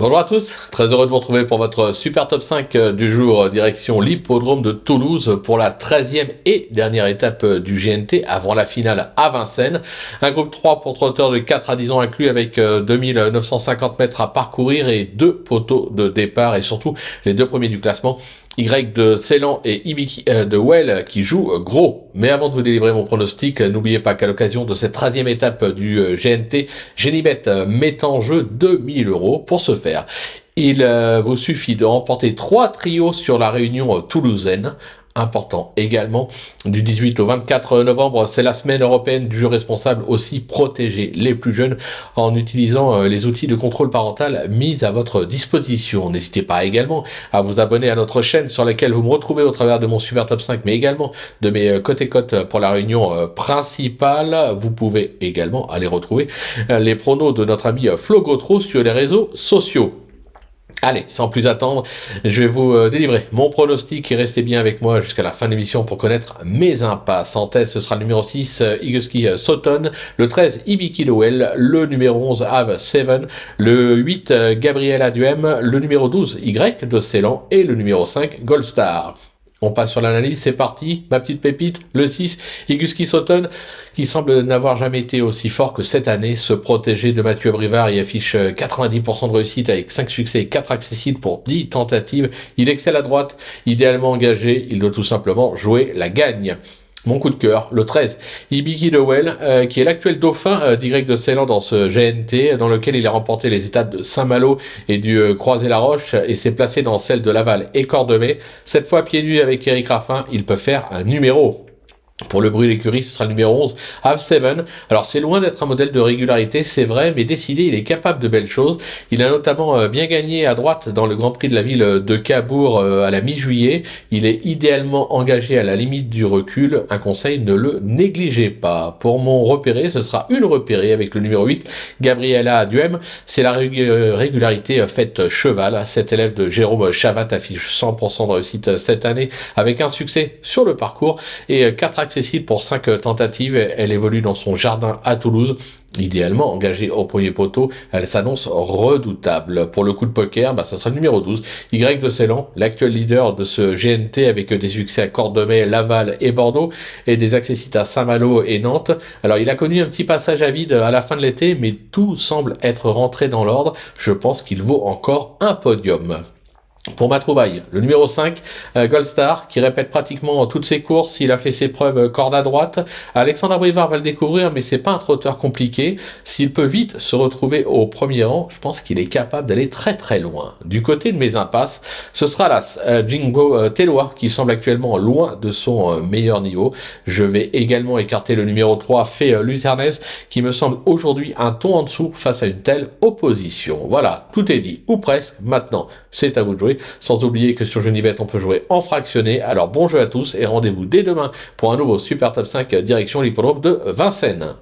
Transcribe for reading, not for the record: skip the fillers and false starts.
Bonjour à tous, très heureux de vous retrouver pour votre super top 5 du jour, direction l'hippodrome de Toulouse pour la 13e et dernière étape du GNT avant la finale à Vincennes. Un groupe 3 pour trotteurs de 4 à 10 ans inclus avec 2950 mètres à parcourir et 2 poteaux de départ et surtout les 2 premiers du classement. Y de Ceylan et Ibiki de Well qui jouent gros. Mais avant de vous délivrer mon pronostic, n'oubliez pas qu'à l'occasion de cette 13e étape du GNT, Génibet met en jeu 2000 € pour ce faire. Il vous suffit de remporter 3 trios sur la réunion toulousaine. Important également, du 18 au 24 novembre, c'est la semaine européenne du jeu responsable, aussi protéger les plus jeunes en utilisant les outils de contrôle parental mis à votre disposition. N'hésitez pas également à vous abonner à notre chaîne sur laquelle vous me retrouvez au travers de mon super top 5, mais également de mes côté-côte pour la réunion principale. Vous pouvez également aller retrouver les pronos de notre ami Flo Gautreau sur les réseaux sociaux. Allez, sans plus attendre, je vais vous délivrer mon pronostic et restez bien avec moi jusqu'à la fin de l'émission pour connaître mes impasses. En tête, ce sera le numéro 6, Iguski Sutton, le 13, Ibiki de Well, le numéro 11, Have 7, le 8, Gabriela Duhem, le numéro 12, Y de Ceylan et le numéro 5, Goldstar. On passe sur l'analyse, c'est parti, ma petite pépite, le 6, Iguski Sutton, qui semble n'avoir jamais été aussi fort que cette année, se protéger de Mathieu Abrivard, il affiche 90% de réussite avec 5 succès et 4 accessibles pour 10 tentatives, il excelle à droite, idéalement engagé, il doit tout simplement jouer la gagne. Mon coup de cœur, le 13, Ibiki de Well, qui est l'actuel dauphin d'Y de Ceylan dans ce GNT, dans lequel il a remporté les étapes de Saint-Malo et du Croisé-la-Roche, et s'est placé dans celles de Laval et Cordemais. Cette fois, pieds nus avec Eric Raffin, il peut faire un numéro. Pour le bruit d'écurie, ce sera le numéro 11, Have 7. Alors, c'est loin d'être un modèle de régularité, c'est vrai, mais décidé, il est capable de belles choses. Il a notamment bien gagné à droite dans le Grand Prix de la ville de Cabourg à la mi-juillet. Il est idéalement engagé à la limite du recul. Un conseil, ne le négligez pas. Pour mon repéré, ce sera une repérée avec le numéro 8, Gabriela Duhem. C'est la régularité faite cheval. Cet élève de Jérôme Chavat affiche 100% de réussite cette année avec un succès sur le parcours et 4 accessible pour 5 tentatives. Elle évolue dans son jardin à Toulouse. Idéalement engagée au premier poteau, elle s'annonce redoutable. Pour le coup de poker, ça sera le numéro 12, Y de Ceylan, l'actuel leader de ce GNT avec des succès à Cordemais, Laval et Bordeaux et des accessites à Saint-Malo et Nantes. Alors il a connu un petit passage à vide à la fin de l'été, mais tout semble être rentré dans l'ordre. Je pense qu'il vaut encore un podium. Pour ma trouvaille, le numéro 5, Goldstar, qui répète pratiquement toutes ses courses, il a fait ses preuves corde à droite. Alexandre Abrivard va le découvrir, mais c'est pas un trotteur compliqué. S'il peut vite se retrouver au premier rang, je pense qu'il est capable d'aller très très loin. Du côté de mes impasses, ce sera l'As, Jingo Tellois, qui semble actuellement loin de son meilleur niveau. Je vais également écarter le numéro 3, Fée Lucernaise, qui me semble aujourd'hui un ton en dessous face à une telle opposition. Voilà, tout est dit, ou presque. Maintenant, c'est à vous de jouer. Sans oublier que sur Génibet, on peut jouer en fractionné. Alors bon jeu à tous et rendez-vous dès demain pour un nouveau Super Top 5 direction l'hippodrome de Vincennes.